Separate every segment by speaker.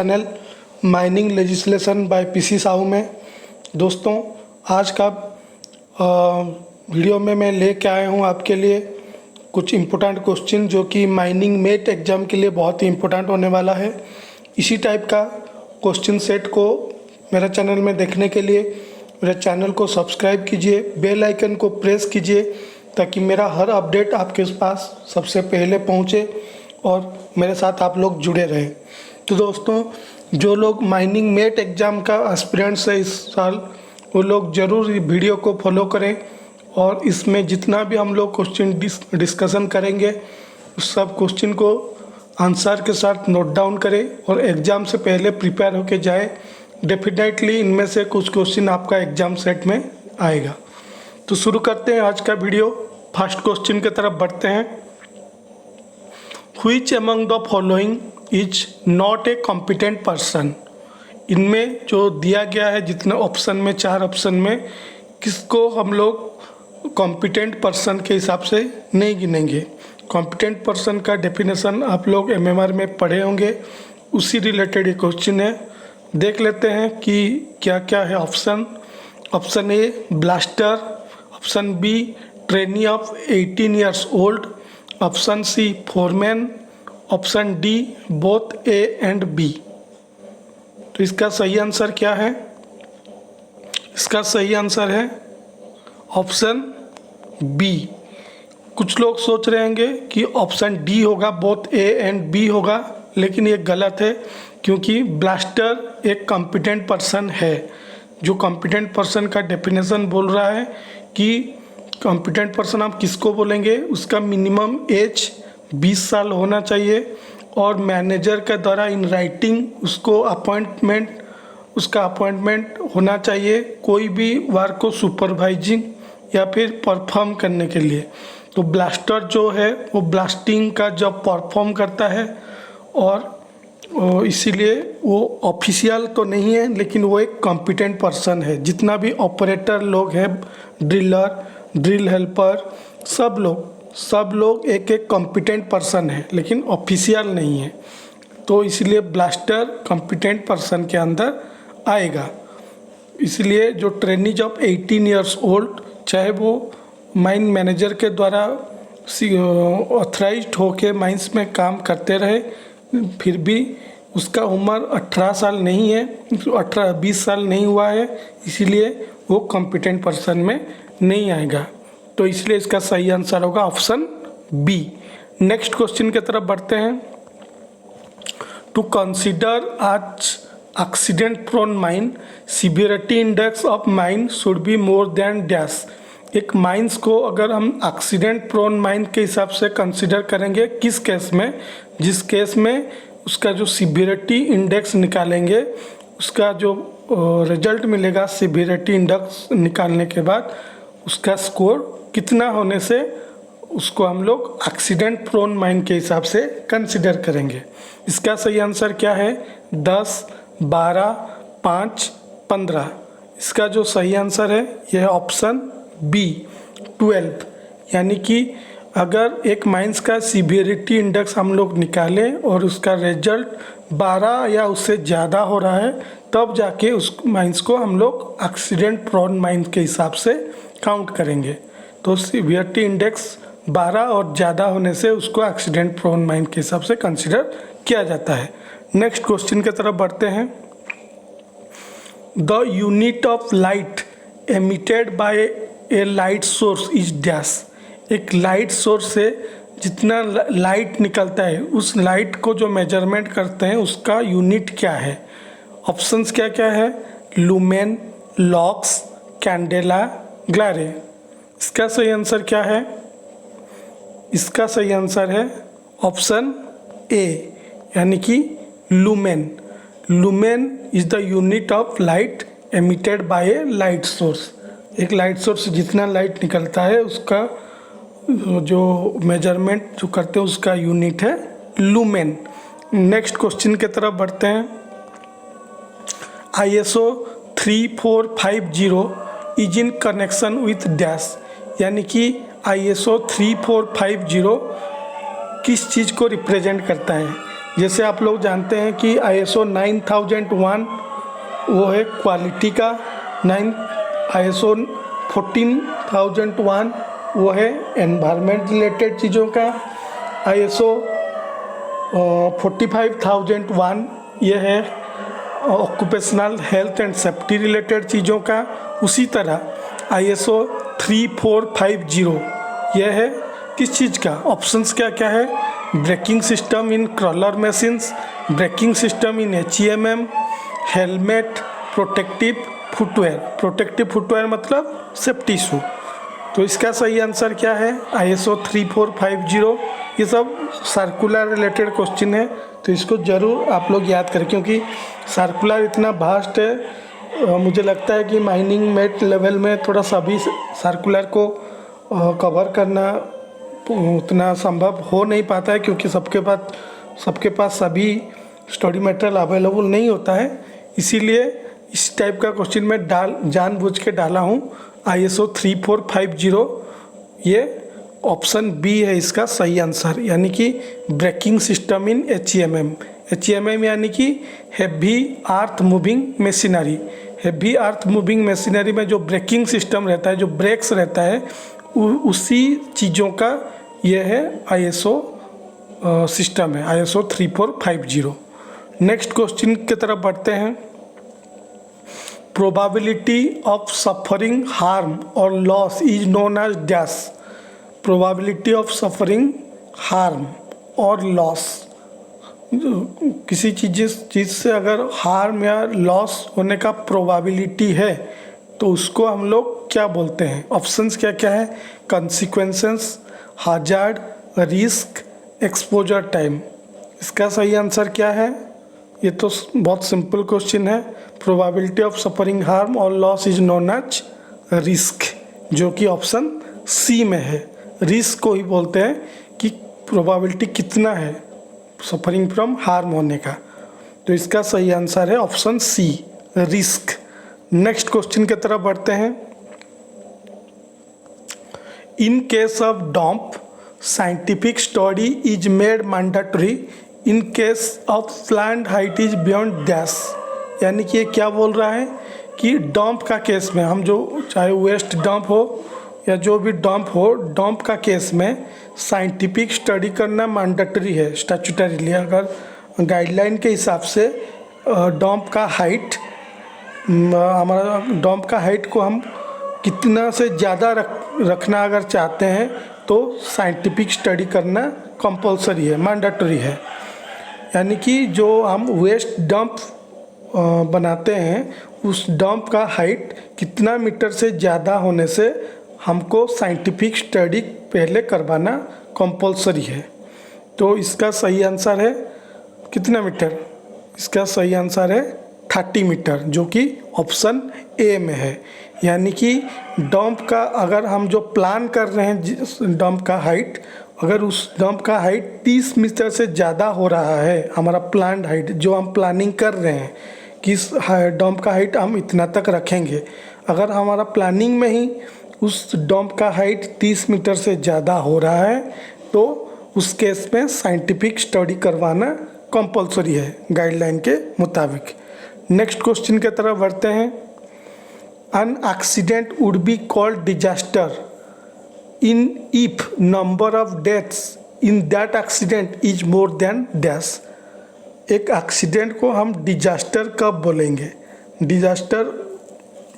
Speaker 1: Channel mining legislation by PC Sahu में। दोस्तों, आज का वीडियो में मैं लेके आया हूँ आपके लिए कुछ इम्पोर्टेंट क्वेश्चन जो कि माइनिंग मेट एग्ज़ाम के लिए बहुत ही इम्पोर्टेंट होने वाला है। इसी टाइप का क्वेश्चन सेट को मेरे चैनल में देखने के लिए मेरे चैनल को सब्सक्राइब कीजिए, बेल आइकन को प्रेस कीजिए ताकि मेरा हर अपडेट आपके पास सबसे पहले पहुंचे और मेरे साथ आप लोग जुड़े रहें। तो दोस्तों, जो लोग माइनिंग मेट एग्ज़ाम का एस्पिरेंट्स है इस साल, वो लोग ज़रूर वीडियो को फॉलो करें और इसमें जितना भी हम लोग क्वेश्चन डिस्कशन करेंगे उस सब क्वेश्चन को आंसर के साथ नोट डाउन करें और एग्ज़ाम से पहले प्रिपेयर होके जाए। डेफिनेटली इनमें से कुछ क्वेश्चन आपका एग्ज़ाम सेट में आएगा। तो शुरू करते हैं आज का वीडियो। फर्स्ट क्वेश्चन की तरफ बढ़ते हैं। Which among the following is not a competent person. इनमें जो दिया गया है जितने ऑप्शन में, 4 ऑप्शन में, किसको हम लोग कॉम्पिटेंट पर्सन के हिसाब से नहीं गिनेंगे। कॉम्पिटेंट पर्सन का डेफिनेशन आप लोग एमएमआर में पढ़े होंगे, उसी रिलेटेड ये क्वेश्चन है। देख लेते हैं कि क्या क्या है option. Option A blaster, option B trainee of 18 years old, option C foreman, option D both A and B. तो इसका सही आंसर क्या है? इसका सही आंसर है ऑप्शन बी। कुछ लोग सोच रहे होंगे कि ऑप्शन डी होगा, बोथ ए एंड बी होगा, लेकिन ये गलत है क्योंकि ब्लास्टर एक कॉम्पिटेंट पर्सन है। जो कॉम्पिटेंट पर्सन का डेफिनेशन बोल रहा है कि कॉम्पिटेंट पर्सन आप किसको बोलेंगे, उसका मिनिमम एज 20 साल होना चाहिए और मैनेजर के द्वारा इन राइटिंग उसका अपॉइंटमेंट होना चाहिए कोई भी वर्क को सुपरवाइजिंग या फिर परफॉर्म करने के लिए। तो ब्लास्टर जो है वो ब्लास्टिंग का जब परफॉर्म करता है और इसीलिए वो ऑफिशियल तो नहीं है लेकिन वो एक कॉम्पिटेंट पर्सन है। जितना भी ऑपरेटर लोग हैं, ड्रिलर, ड्रिल हेल्पर, सब लोग एक एक कॉम्पिटेंट पर्सन है लेकिन ऑफिशियल नहीं है। तो इसलिए ब्लास्टर कॉम्पिटेंट पर्सन के अंदर आएगा। इसलिए जो ट्रेनी ऑफ 18 ईयर्स ओल्ड, चाहे वो माइन मैनेजर के द्वारा ऑथराइज्ड होके माइंस में काम करते रहे, फिर भी उसका उम्र 18 साल नहीं है, 20 साल नहीं हुआ है, इसीलिए वो कॉम्पिटेंट पर्सन में नहीं आएगा। तो इसलिए इसका सही आंसर होगा ऑप्शन बी। नेक्स्ट क्वेश्चन की तरफ बढ़ते हैं। To consider as accident prone mine, severity index of mine should be more than dash. एक माइंस को अगर हम एक्सीडेंट प्रोन माइन के हिसाब से कंसीडर करेंगे, किस केस में? जिस केस में उसका जो सिवियरिटी इंडेक्स निकालेंगे, उसका जो रिजल्ट मिलेगा सिवियरिटी इंडेक्स निकालने के बाद उसका स्कोर कितना होने से उसको हम लोग एक्सीडेंट प्रोन माइन के हिसाब से कंसीडर करेंगे। इसका सही आंसर क्या है? 10, 12, 5, 15। इसका जो सही आंसर है यह है ऑप्शन बी, 12। यानी कि अगर एक माइंस का सिवियरिटी इंडेक्स हम लोग निकालें और उसका रिजल्ट 12 या उससे ज़्यादा हो रहा है, तब जाके उस माइंस को हम लोग एक्सीडेंट प्रोन माइन के हिसाब से काउंट करेंगे। तो सिवियरिटी इंडेक्स 12 और ज़्यादा होने से उसको एक्सीडेंट प्रोन माइन के हिसाब से कंसीडर किया जाता है। नेक्स्ट क्वेश्चन की तरफ बढ़ते हैं। The unit of light emitted by A light source is dash. एक लाइट सोर्स से जितना लाइट निकलता है उस लाइट को जो मेजरमेंट करते हैं उसका यूनिट क्या है? ऑप्शंस क्या क्या है? Lumen, lux, candela, glare. इसका सही आंसर क्या है? इसका सही आंसर है ऑप्शन ए, यानी कि lumen. Lumen is the unit of light emitted by A light source. एक लाइट सोर्स से जितना लाइट निकलता है उसका जो मेजरमेंट जो करते हैं उसका यूनिट है लुमेन। नेक्स्ट क्वेश्चन की तरफ बढ़ते हैं। ISO 3450 is in connection with dash. यानी कि ISO 3450 किस चीज़ को रिप्रेजेंट करता है? जैसे आप लोग जानते हैं कि ISO 9001 वो है क्वालिटी का, ISO 14001 वो है एनवायरनमेंट रिलेटेड चीज़ों का, ISO 45001 ये है occupational health and safety related चीज़ों का। उसी तरह ISO 3450 यह है किस चीज़ का, ऑप्शंस क्या क्या है, braking system in crawler machines, braking system in HEMM, helmet, protective footwear मतलब सेफ्टी शू। तो इसका सही आंसर क्या है, ISO 3450। ये सब सर्कुलर रिलेटेड क्वेश्चन है, तो इसको ज़रूर आप लोग याद करें, क्योंकि सर्कुलर इतना वास्ट है। मुझे लगता है कि माइनिंग मेट लेवल में थोड़ा सा भी सर्कुलर को कवर करना उतना संभव हो नहीं पाता है, क्योंकि सबके पास सभी स्टडी मटेरियल अवेलेबल नहीं होता है। इसीलिए इस टाइप का क्वेश्चन में जानबूझ के डाला हूँ ISO 3450। ये ऑप्शन बी है इसका सही आंसर, यानी कि ब्रेकिंग सिस्टम इन HEMM यानी कि heavy earth moving machinery. Heavy earth moving machinery में जो ब्रेकिंग सिस्टम रहता है, जो ब्रेक्स रहता है, उसी चीज़ों का यह है ISO सिस्टम है, ISO 3450। नेक्स्ट क्वेश्चन की तरफ बढ़ते हैं। प्रोबेबिलिटी ऑफ सफरिंग हार्म और loss is known as dash. Probability of suffering harm और लॉस, किसी चीज़ से अगर हार्म या लॉस होने का प्रोबेबिलिटी है तो उसको हम लोग क्या बोलते हैं। ऑप्शंस क्या क्या है, consequences, hazard, risk, exposure time. इसका सही आंसर क्या है, ये तो बहुत सिंपल क्वेश्चन है। प्रोबेबिलिटी ऑफ सफरिंग हार्म और loss is known as risk, जो कि ऑप्शन सी में है। रिस्क को ही बोलते हैं कि प्रोबेबिलिटी कितना है सफरिंग फ्रॉम हार्म होने का। तो इसका सही आंसर है option C, risk. Next question की तरफ बढ़ते हैं। In case of dump scientific study is made mandatory in case of plant height is beyond dash. यानी कि ये क्या बोल रहा है कि डंप का केस में हम जो चाहे वेस्ट डंप हो या जो भी डंप हो, डंप का केस में साइंटिफिक स्टडी करना मैंडेटरी है स्टैट्यूटरीली। अगर गाइडलाइन के हिसाब से डंप का हाइट, हमारा डंप का हाइट को हम कितना से ज़्यादा रखना अगर चाहते हैं तो साइंटिफिक स्टडी करना कंपलसरी है, मैंडेटरी है। यानी कि जो हम वेस्ट डंप बनाते हैं उस डंप का हाइट कितना मीटर से ज़्यादा होने से हमको साइंटिफिक स्टडी पहले करवाना कंपलसरी है। तो इसका सही आंसर है कितना मीटर, इसका सही आंसर है 30 मीटर, जो कि ऑप्शन ए में है। यानी कि डंप का अगर हम जो प्लान कर रहे हैं डंप का हाइट, अगर उस डंप का हाइट 30 मीटर से ज़्यादा हो रहा है, हमारा प्लान हाइट जो हम प्लानिंग कर रहे हैं कि इस डंप का हाइट हम इतना तक रखेंगे, अगर हमारा प्लानिंग में ही उस डंप का हाइट 30 मीटर से ज़्यादा हो रहा है तो उस केस में साइंटिफिक स्टडी करवाना कंपलसरी है गाइडलाइन के मुताबिक। नेक्स्ट क्वेश्चन की तरफ बढ़ते हैं। An accident would be called disaster in if number of deaths in that accident is more than dash। एक एक्सीडेंट को हम डिजास्टर कब बोलेंगे, डिजास्टर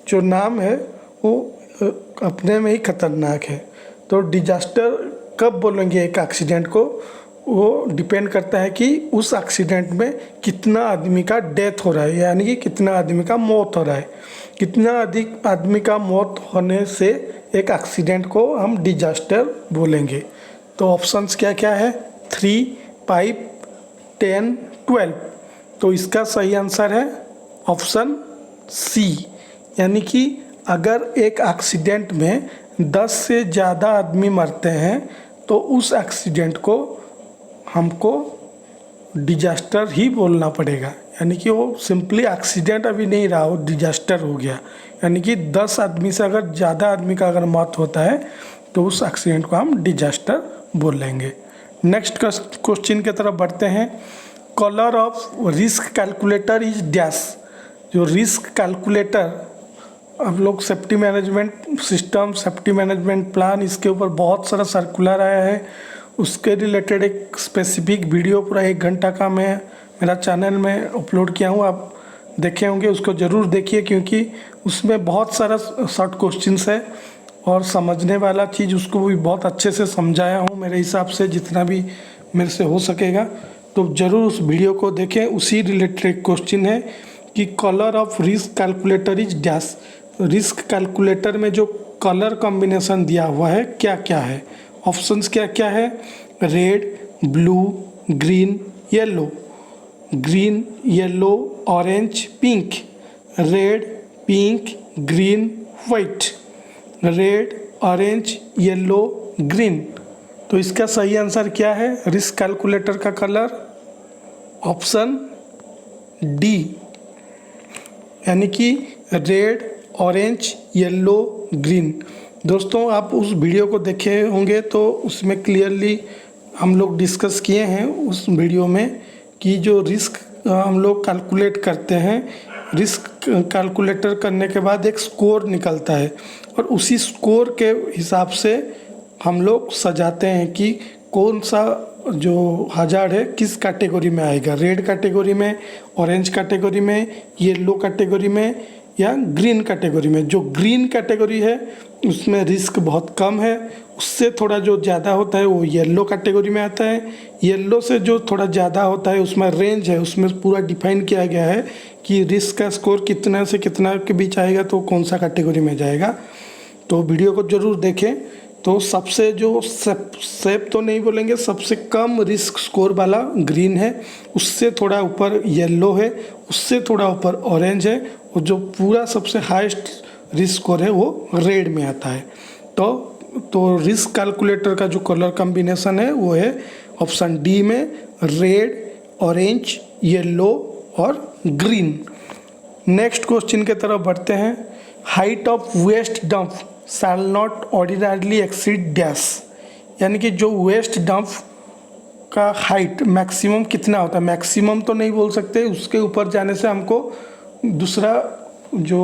Speaker 1: जो नाम है वो अपने में ही खतरनाक है। तो डिजास्टर कब बोलेंगे एक एक्सीडेंट को, वो डिपेंड करता है कि उस एक्सीडेंट में कितना आदमी का डेथ हो रहा है, यानी कि कितना आदमी का मौत हो रहा है। कितना अधिक आदमी का मौत होने से एक एक्सीडेंट को हम डिजास्टर बोलेंगे। तो ऑप्शंस क्या क्या है, 3, 5, 10, 12। तो इसका सही आंसर है ऑप्शन सी, यानी कि अगर एक एक्सीडेंट में 10 से ज़्यादा आदमी मरते हैं तो उस एक्सीडेंट को हमको डिजास्टर ही बोलना पड़ेगा। यानी कि वो सिंपली एक्सीडेंट अभी नहीं रहा, वो डिजास्टर हो गया। यानी कि 10 आदमी से अगर ज़्यादा आदमी का अगर मौत होता है तो उस एक्सीडेंट को हम डिजास्टर बोलेंगे। नेक्स्ट क्वेश्चन की तरफ बढ़ते हैं। Colour of risk calculator is dash. जो रिस्क कैलकुलेटर आप लोग safety management system, safety management plan, इसके ऊपर बहुत सारा सर्कुलर आया है। उसके रिलेटेड एक स्पेसिफिक वीडियो पूरा 1 घंटा का मैं मेरा चैनल में अपलोड किया हूँ, आप देखे होंगे, उसको ज़रूर देखिए क्योंकि उसमें बहुत सारा शॉर्ट क्वेश्चंस है और समझने वाला चीज़ उसको भी बहुत अच्छे से समझाया हूँ मेरे हिसाब से, जितना भी मेरे से हो सकेगा। तो ज़रूर उस वीडियो को देखें। उसी रिलेटेड क्वेश्चन है कि colour of risk calculator is dash. Risk calculator में जो कलर कॉम्बिनेशन दिया हुआ है क्या क्या है, ऑप्शंस क्या क्या है? Red, blue, green, yellow. Green, yellow, orange, pink. Red, pink, green, white. Red, orange, yellow, green. तो इसका सही आंसर क्या है रिस्क कैलकुलेटर का कलर? ऑप्शन डी, यानी कि रेड, ऑरेंज, येलो, ग्रीन। दोस्तों आप उस वीडियो को देखे होंगे तो उसमें क्लियरली हम लोग डिस्कस किए हैं उस वीडियो में कि जो रिस्क हम लोग कैलकुलेट करते हैं, रिस्क कैलकुलेटर करने के बाद एक स्कोर निकलता है और उसी स्कोर के हिसाब से हम लोग सजाते हैं कि कौन सा जो हज़ार्ड है किस कैटेगरी में आएगा, रेड कैटेगरी में, ऑरेंज कैटेगरी में, येलो कैटेगरी में या ग्रीन कैटेगरी में। जो ग्रीन कैटेगरी है उसमें रिस्क बहुत कम है, उससे थोड़ा जो ज़्यादा होता है वो येलो कैटेगरी में आता है। येलो से जो थोड़ा ज़्यादा होता है उसमें रेंज है, उसमें पूरा डिफाइन किया गया है कि रिस्क का स्कोर कितना से कितना के बीच आएगा तो कौन सा कैटेगरी में जाएगा। तो वीडियो को ज़रूर देखें। तो सबसे जो सेफ तो नहीं बोलेंगे, सबसे कम रिस्क स्कोर वाला ग्रीन है, उससे थोड़ा ऊपर येलो है, उससे थोड़ा ऊपर ऑरेंज है और जो पूरा सबसे हाईएस्ट रिस्क स्कोर है वो रेड में आता है। तो रिस्क कैलकुलेटर का जो कलर कॉम्बिनेशन है वो है ऑप्शन डी में रेड, ऑरेंज, येलो और ग्रीन। नेक्स्ट क्वेश्चन के तरफ बढ़ते हैं। Height of waste dump shall not ordinarily exceed dash. यानी कि जो वेस्ट डंप का हाइट मैक्सिमम कितना होता है, मैक्सिमम तो नहीं बोल सकते, उसके ऊपर जाने से हमको दूसरा जो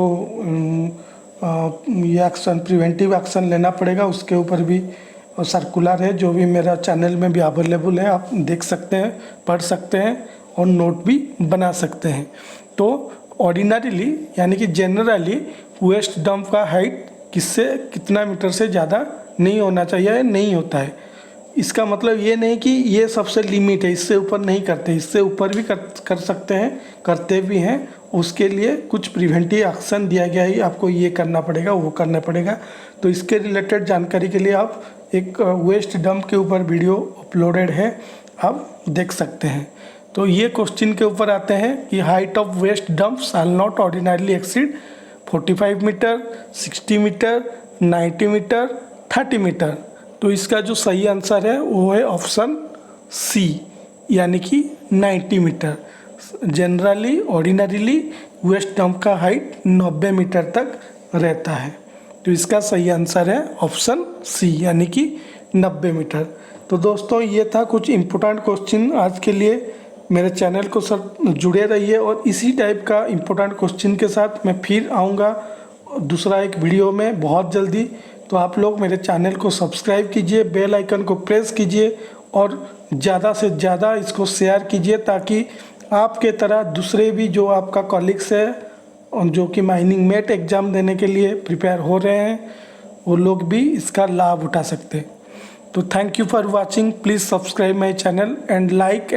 Speaker 1: ये एक्शन, प्रिवेंटिव एक्शन लेना पड़ेगा। उसके ऊपर भी सर्कुलर है जो भी मेरा चैनल में भी अवेलेबल है, आप देख सकते हैं, पढ़ सकते हैं और नोट भी बना सकते हैं। तो ऑर्डिनरीली यानी कि जनरली वेस्ट डंप का हाइट किससे कितना मीटर से ज़्यादा नहीं होना चाहिए, नहीं होता है। इसका मतलब ये नहीं कि ये सबसे लिमिट है, इससे ऊपर नहीं करते, इससे ऊपर भी कर सकते हैं, करते भी हैं। उसके लिए कुछ प्रिवेंटिव एक्शन दिया गया है, आपको ये करना पड़ेगा, वो करना पड़ेगा। तो इसके रिलेटेड जानकारी के लिए आप एक वेस्ट डंप के ऊपर वीडियो अपलोडेड है, आप देख सकते हैं। तो ये क्वेश्चन के ऊपर आते हैं कि height of waste dump shall not ordinarily exceed 45 metre, 60 metre, 90 metre, 30 metre. तो इसका जो सही आंसर है वो है ऑप्शन सी, यानी कि 90 metre. Generally ordinarily waste dump का हाइट 90 मीटर तक रहता है। तो इसका सही आंसर है ऑप्शन सी, यानी कि 90 मीटर। तो दोस्तों ये था कुछ इम्पोर्टेंट क्वेश्चन आज के लिए। मेरे चैनल को सब जुड़े रहिए और इसी टाइप का इम्पोर्टेंट क्वेश्चन के साथ मैं फिर आऊँगा दूसरा एक वीडियो में बहुत जल्दी। तो आप लोग मेरे चैनल को सब्सक्राइब कीजिए, बेल आइकन को प्रेस कीजिए और ज़्यादा से ज़्यादा इसको शेयर कीजिए ताकि आपके तरह दूसरे भी जो आपका कॉलीग्स है और जो कि माइनिंग मेट एग्ज़ाम देने के लिए प्रिपेयर हो रहे हैं वो लोग भी इसका लाभ उठा सकते हैं। तो thank you for watching, please subscribe my channel and like